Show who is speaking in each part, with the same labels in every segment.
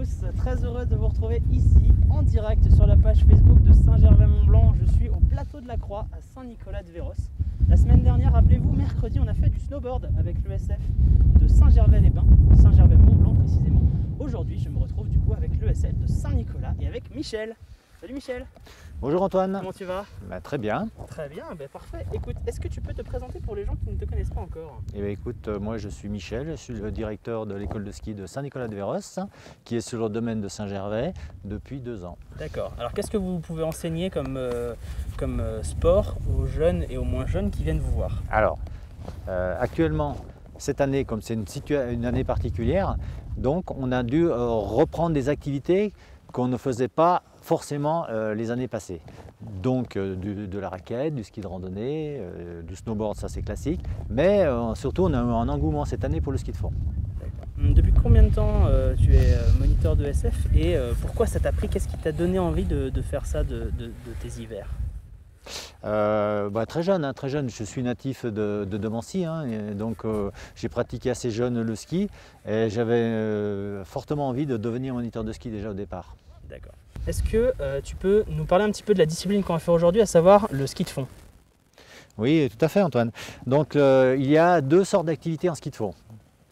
Speaker 1: tous, très heureux de vous retrouver ici en direct sur la page Facebook de Saint-Gervais-Mont-Blanc. Je suis au plateau de la Croix à Saint-Nicolas-de-Véros. La semaine dernière, rappelez-vous, mercredi, on a fait du snowboard avec l'ESF de Saint-Gervais-les-Bains, Saint-Gervais-Mont-Blanc précisément. Aujourd'hui, je me retrouve du coup avec l'ESF de Saint-Nicolas et avec Michel. Salut Michel.
Speaker 2: Bonjour Antoine.
Speaker 1: Comment tu vas?
Speaker 2: Très bien.
Speaker 1: Très bien, parfait. Écoute, est-ce que tu peux te présenter pour les gens qui ne te connaissent pas encore?
Speaker 2: Écoute, moi je suis Michel, je suis le directeur de l'école de ski de Saint-Nicolas-de-Véros, qui est sur le domaine de Saint-Gervais depuis 2 ans.
Speaker 1: D'accord. Alors qu'est-ce que vous pouvez enseigner comme sport aux jeunes et aux moins jeunes qui viennent vous voir?
Speaker 2: Alors, actuellement, cette année, comme c'est une année particulière, donc on a dû reprendre des activités qu'on ne faisait pas forcément les années passées. Donc de la raquette, du ski de randonnée, du snowboard, ça c'est classique, mais surtout on a eu un engouement cette année pour le ski de fond.
Speaker 1: Depuis combien de temps tu es moniteur de SF et pourquoi ça t'a pris? Qu'est-ce qui t'a donné envie de faire ça de tes hivers?
Speaker 2: Très jeune, très jeune. Je suis natif de Mancy, et donc j'ai pratiqué assez jeune le ski et j'avais fortement envie de devenir moniteur de ski déjà au départ.
Speaker 1: D'accord. Est-ce que tu peux nous parler un petit peu de la discipline qu'on va faire aujourd'hui, à savoir le ski de fond?
Speaker 2: Oui, tout à fait Antoine. Donc il y a 2 sortes d'activités en ski de fond,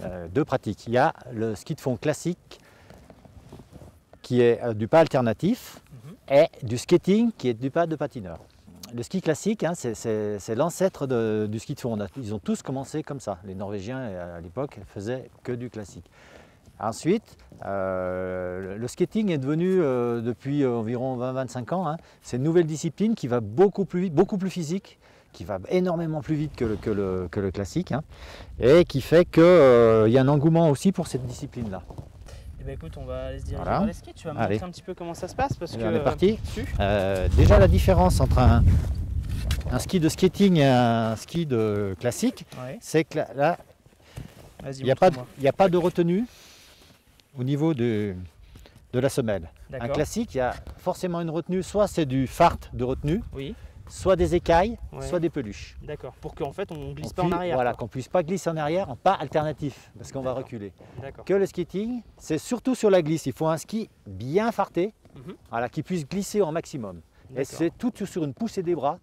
Speaker 2: 2 pratiques. Il y a le ski de fond classique qui est du pas alternatif et du skating qui est du pas de patineur. Le ski classique, c'est l'ancêtre du ski de fond. Ils ont tous commencé comme ça. Les Norvégiens à l'époque faisaient que du classique. Ensuite, le skating est devenu, depuis environ 20-25 ans, c'est une nouvelle discipline qui va beaucoup plus vite, beaucoup plus physique, qui va énormément plus vite que le classique, et qui fait qu'il y a un engouement aussi pour cette discipline-là.
Speaker 1: Écoute, on va aller se diriger vers les skis. Tu vas me montrer un petit peu comment ça se passe parce
Speaker 2: on est parti. Déjà la différence entre un ski de skating et un ski de classique, c'est que là, il n'y a pas de retenue au niveau de la semelle. Un classique, il y a forcément une retenue, soit c'est du fart de retenue, soit des écailles, soit des peluches.
Speaker 1: D'accord, pour qu'en fait on ne glisse pas en arrière.
Speaker 2: Voilà, qu'on ne puisse pas glisser en arrière en pas alternatif, parce qu'on va reculer. Que le skating, c'est surtout sur la glisse, il faut un ski bien farté, qui puisse glisser au maximum. Et c'est tout sur une poussée des bras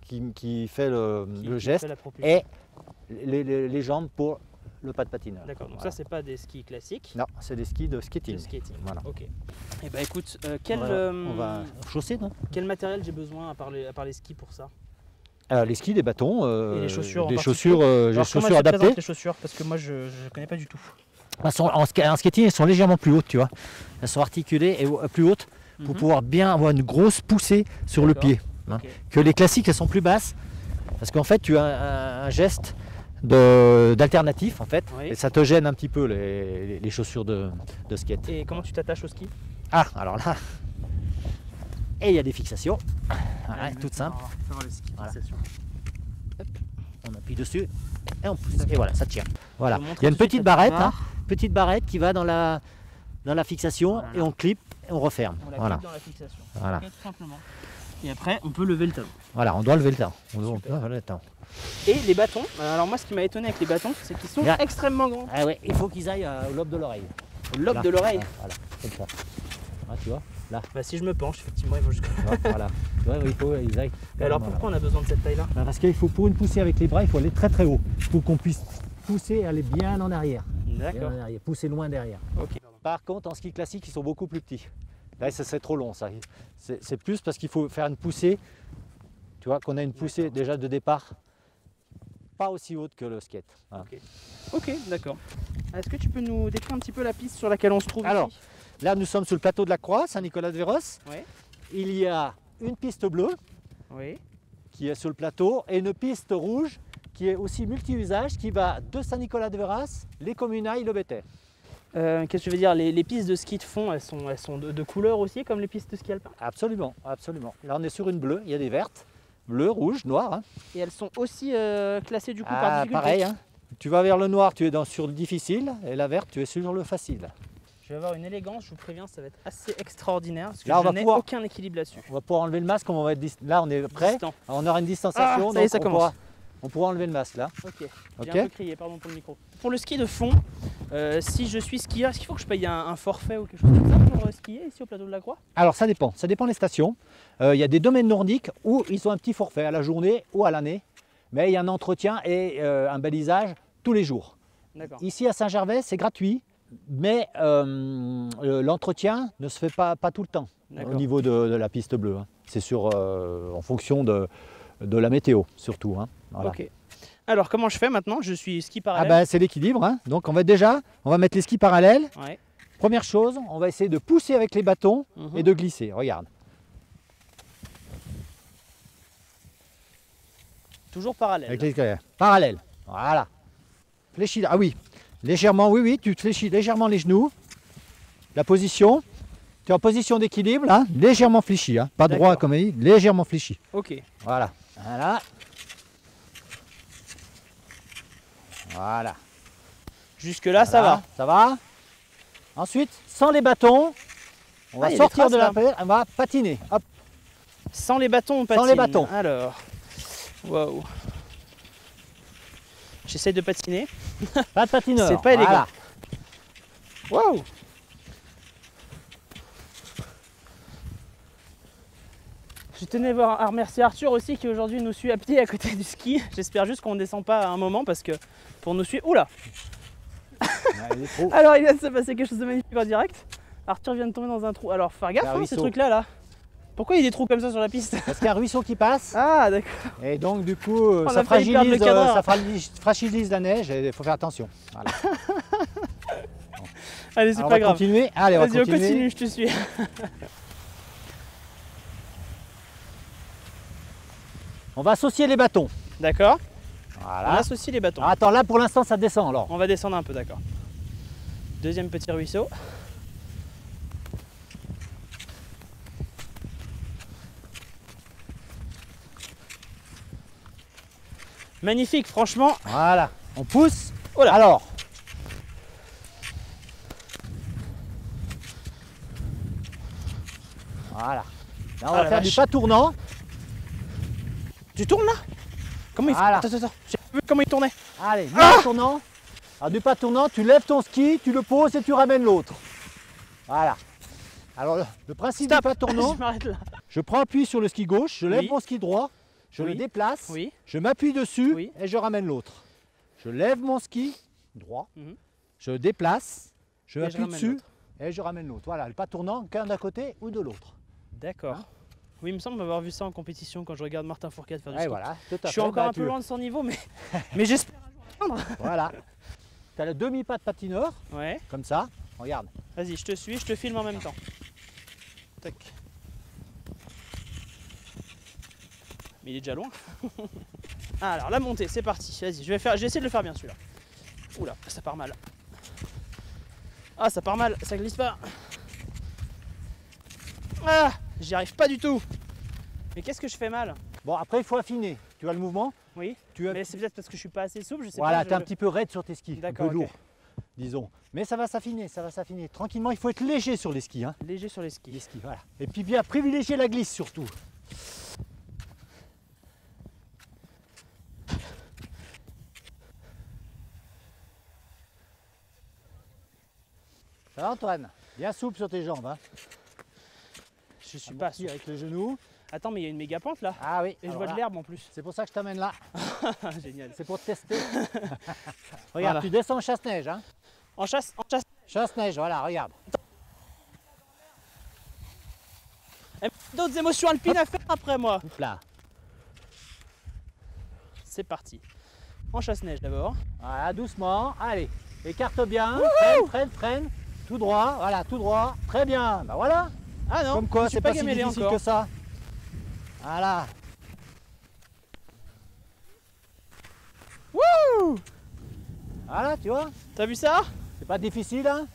Speaker 2: qui fait le geste, et les jambes pour le pas de patineur.
Speaker 1: D'accord, donc ça c'est pas des skis classiques?
Speaker 2: Non, c'est des skis de skating.
Speaker 1: Voilà. Ok. Et écoute,
Speaker 2: on va chausser, non?
Speaker 1: Quel matériel j'ai besoin à part les skis pour ça?
Speaker 2: Les skis, des bâtons,
Speaker 1: et les chaussures,
Speaker 2: des chaussures adaptées.
Speaker 1: Les chaussures, parce que moi je connais pas du tout.
Speaker 2: En skating, elles sont légèrement plus hautes, tu vois. Elles sont articulées et plus hautes pour pouvoir bien avoir une grosse poussée sur le pied. Que les classiques, elles sont plus basses, parce qu'en fait tu as un geste d'alternatif en fait, et ça te gêne un petit peu les chaussures de skate.
Speaker 1: Et comment tu t'attaches au ski?
Speaker 2: Alors là, et il y a des fixations, toutes simples. On appuie dessus et on pousse, et voilà, ça tient. Voilà. Il y a une petite barrette qui va dans la fixation, et on clip et on referme.
Speaker 1: On la clip dans la fixation. Voilà. Tout simplement. Et après, on peut lever le talon.
Speaker 2: Voilà, on doit lever le talon.
Speaker 1: Et les bâtons, alors moi ce qui m'a étonné avec les bâtons, c'est qu'ils sont extrêmement grands.
Speaker 2: Il faut qu'ils aillent au lobe de l'oreille.
Speaker 1: Au lobe de l'oreille?
Speaker 2: Voilà, comme ça. Tu vois, là.
Speaker 1: Si je me penche, effectivement, ils vont jusqu'à là.
Speaker 2: Voilà. Il faut qu'ils aillent.
Speaker 1: Et alors pourquoi on a besoin de cette taille-là?
Speaker 2: Parce qu'il faut, pour une poussée avec les bras, il faut aller très très haut. Pour qu'on puisse pousser et aller bien en arrière.
Speaker 1: D'accord.
Speaker 2: Pousser loin derrière.
Speaker 1: Okay.
Speaker 2: Par contre, en ski classique, ils sont beaucoup plus petits. Là, ça serait trop long, ça. C'est plus parce qu'il faut faire une poussée. Tu vois, qu'on a une poussée déjà de départ pas aussi haute que le skate.
Speaker 1: Ok, d'accord. Est-ce que tu peux nous décrire un petit peu la piste sur laquelle on se trouve?
Speaker 2: Alors, là, nous sommes sur le plateau de la Croix, Saint-Nicolas-de-Véros. Il y a une piste bleue qui est sur le plateau et une piste rouge qui est aussi multi-usage qui va de Saint-Nicolas-de-Véros, les Communailles, le Bétais.
Speaker 1: Qu'est-ce que tu veux dire? Les pistes de ski de fond, elles sont de couleur aussi, comme les pistes de ski alpin?
Speaker 2: Absolument, absolument. Là, on est sur une bleue, il y a des vertes, bleues, rouges, noires.
Speaker 1: Et elles sont aussi classées du coup par difficulté?
Speaker 2: Pareil, tu vas vers le noir, tu es sur le difficile, et la verte, tu es sur le facile.
Speaker 1: Je vais avoir une élégance, je vous préviens, ça va être assez extraordinaire, parce que là, je n'ai aucun équilibre là-dessus.
Speaker 2: On va pouvoir enlever le masque, là on est prêt, on aura une distanciation,
Speaker 1: ça y est, ça commence.
Speaker 2: on pourra enlever le masque là.
Speaker 1: Ok, j'ai
Speaker 2: Ok.
Speaker 1: un peu crié, pardon pour le micro. Pour le ski de fond, si je suis skieur, est-ce qu'il faut que je paye un forfait ou quelque chose comme ça pour skier ici au plateau de la Croix?
Speaker 2: Alors ça dépend des stations. Il y a des domaines nordiques où ils ont un petit forfait à la journée ou à l'année, mais il y a un entretien et un balisage tous les jours.
Speaker 1: D'accord.
Speaker 2: Ici à Saint-Gervais, c'est gratuit, mais l'entretien ne se fait pas tout le temps au niveau de la piste bleue. Hein. C'est en fonction de la météo surtout. Hein. Voilà.
Speaker 1: Ok. Alors comment je fais maintenant? Je suis ski
Speaker 2: Ah
Speaker 1: parallèle.
Speaker 2: ben, c'est l'équilibre. Hein. Donc on va mettre les skis parallèles.
Speaker 1: Ouais.
Speaker 2: Première chose, on va essayer de pousser avec les bâtons et de glisser. Regarde.
Speaker 1: Toujours parallèle.
Speaker 2: Avec les skis parallèles. Voilà. Fléchis. Ah oui. Légèrement, oui, tu te fléchis légèrement les genoux. La position. Tu es en position d'équilibre, là, légèrement fléchi. Hein. Pas droit comme il dit, légèrement fléchi.
Speaker 1: Ok.
Speaker 2: Voilà. Voilà. Voilà.
Speaker 1: Jusque là, ça va.
Speaker 2: Ça va. Ensuite, sans les bâtons, on va sortir de la pelle, on va patiner. Hop.
Speaker 1: Sans les bâtons, on patine.
Speaker 2: Sans les bâtons.
Speaker 1: Alors. Waouh. J'essaie de patiner.
Speaker 2: Pas de patineur.
Speaker 1: C'est pas élégant.
Speaker 2: Voilà.
Speaker 1: Waouh. Je tenais à remercier Arthur aussi qui aujourd'hui nous suit à pied à côté du ski. J'espère juste qu'on ne descend pas à un moment parce que pour nous suivre... Oula. Alors il vient de se passer quelque chose de magnifique en direct. Arthur vient de tomber dans un trou. Alors faire gaffe hein, ces trucs là. Pourquoi il y a des trous comme ça sur la piste?
Speaker 2: Parce qu'il y a un ruisseau qui passe.
Speaker 1: Ah d'accord.
Speaker 2: Et donc du coup ça fragilise la neige et il faut faire attention. Voilà.
Speaker 1: Allez c'est pas grave.
Speaker 2: Continuer. Allez,
Speaker 1: vas-y on continue, je te suis.
Speaker 2: On va associer les bâtons.
Speaker 1: D'accord.
Speaker 2: Voilà.
Speaker 1: On associe les bâtons.
Speaker 2: Alors, attends, là pour l'instant ça descend alors.
Speaker 1: On va descendre un peu, d'accord. Deuxième petit ruisseau. Magnifique, franchement.
Speaker 2: Voilà. On pousse.
Speaker 1: Oh là.
Speaker 2: Alors. Voilà. Là on va faire du pas tournant.
Speaker 1: Tu tournes là? Comment il fait? Attends, j'ai vu comment il tournait.
Speaker 2: Allez, du pas tournant. Alors du pas tournant, tu lèves ton ski, tu le poses et tu ramènes l'autre. Voilà. Alors le principe du pas tournant,
Speaker 1: je m'arrête là.
Speaker 2: Je prends appui sur le ski gauche, je lève mon ski droit, je le déplace, je m'appuie dessus et je ramène l'autre. Je lève mon ski droit, je le déplace, je m'appuie dessus et je ramène l'autre. Voilà, le pas tournant, qu'un d'un côté ou de l'autre.
Speaker 1: D'accord. Hein? Oui, il me semble avoir vu ça en compétition quand je regarde Martin Fourcade faire du ski.
Speaker 2: Voilà,
Speaker 1: je suis encore un peu loin de son niveau, mais j'espère un jour atteindre.
Speaker 2: Voilà. Tu as le demi-pas de patineur, comme ça, regarde.
Speaker 1: Vas-y, je te suis, je te filme en même temps. Tac. Mais il est déjà loin. Ah, alors la montée, c'est parti. Vas-y, je vais essayer de le faire bien celui-là. Oula, ça part mal. Ah, ça part mal, ça glisse pas. Ah, j'y arrive pas du tout. Mais qu'est-ce que je fais mal?
Speaker 2: Bon, après il faut affiner. Tu vois le mouvement?
Speaker 1: Oui. Mais c'est peut-être parce que je suis pas assez souple, je sais
Speaker 2: pas. Voilà, tu es un
Speaker 1: je...
Speaker 2: petit peu raide sur tes skis, un peu lourd, disons. Mais ça va s'affiner, ça va s'affiner. Tranquillement, il faut être léger sur les skis. Hein.
Speaker 1: Léger sur les skis.
Speaker 2: Les skis, voilà. Et puis bien privilégier la glisse surtout. Ça va Antoine? Bien souple sur tes jambes. Hein.
Speaker 1: Je suis pas sûr.
Speaker 2: Avec le genou.
Speaker 1: Attends, mais il y a une méga pente là.
Speaker 2: Ah oui.
Speaker 1: Et je vois de l'herbe en plus.
Speaker 2: C'est pour ça que je t'amène là.
Speaker 1: Génial.
Speaker 2: C'est pour te tester. Regarde, tu descends en chasse-neige. Hein.
Speaker 1: En chasse.
Speaker 2: Chasse-neige, voilà, regarde.
Speaker 1: D'autres émotions alpines à faire après moi.
Speaker 2: Là.
Speaker 1: C'est parti. En chasse-neige d'abord.
Speaker 2: Voilà, doucement. Allez, écarte bien. Freine. Tout droit, voilà, tout droit. Très bien. Bah voilà.
Speaker 1: Ah non,
Speaker 2: comme quoi, c'est pas si difficile que ça. Voilà.
Speaker 1: Wouh!
Speaker 2: Voilà, tu vois.
Speaker 1: T'as vu ça?
Speaker 2: C'est pas difficile, hein?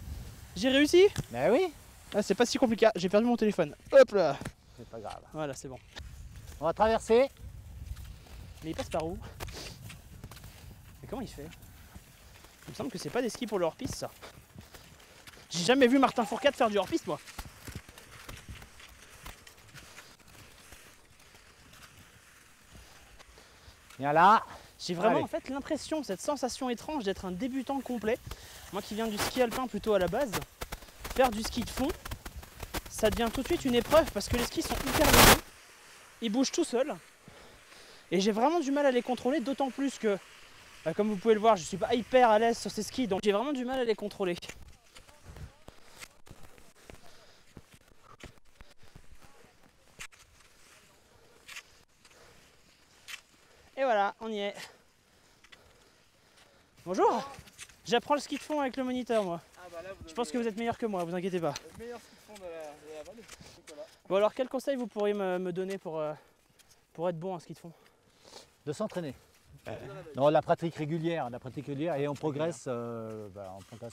Speaker 1: J'ai réussi?
Speaker 2: Ben oui.
Speaker 1: Ah, c'est pas si compliqué. J'ai perdu mon téléphone. Hop là.
Speaker 2: C'est pas grave.
Speaker 1: Voilà, c'est bon.
Speaker 2: On va traverser.
Speaker 1: Mais il passe par où? Mais comment il fait? Il me semble que c'est pas des skis pour le hors-piste, ça. J'ai jamais vu Martin Fourcade faire du hors-piste, moi.
Speaker 2: Viens là.
Speaker 1: J'ai vraiment
Speaker 2: Allez.
Speaker 1: en fait l'impression, cette sensation étrange d'être un débutant complet. Moi qui viens du ski alpin plutôt à la base, faire du ski de fond, ça devient tout de suite une épreuve parce que les skis sont hyper légers, ils bougent tout seuls et j'ai vraiment du mal à les contrôler, d'autant plus que, comme vous pouvez le voir, je suis pas hyper à l'aise sur ces skis, donc j'ai vraiment du mal à les contrôler. Et voilà, on y est. Bonjour. J'apprends le ski de fond avec le moniteur, moi.
Speaker 3: Ah bah là,
Speaker 1: Je pense que vous êtes meilleur que moi, vous inquiétez pas.
Speaker 3: le meilleur ski de fond de la vallée. Voilà.
Speaker 1: Bon alors, quel conseil vous pourriez me donner pour être bon en ski de fond?
Speaker 2: De s'entraîner. Non, la pratique régulière et on progresse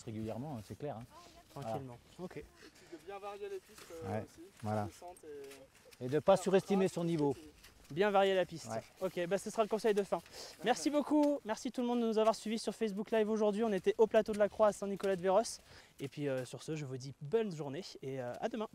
Speaker 2: régulièrement, hein, c'est clair. Hein.
Speaker 1: Tranquillement. Ok.
Speaker 3: Et puis de bien varier les pistes
Speaker 2: Ouais,
Speaker 3: aussi.
Speaker 2: voilà.
Speaker 3: Descente et...
Speaker 2: Et de ne pas surestimer son niveau.
Speaker 1: Bien varier la piste.
Speaker 2: Ouais.
Speaker 1: Ok, bah ce sera le conseil de fin. Merci beaucoup. Merci tout le monde de nous avoir suivis sur Facebook Live aujourd'hui. On était au plateau de la Croix à Saint-Nicolas-de-Véros. Et puis sur ce, je vous dis bonne journée et à demain.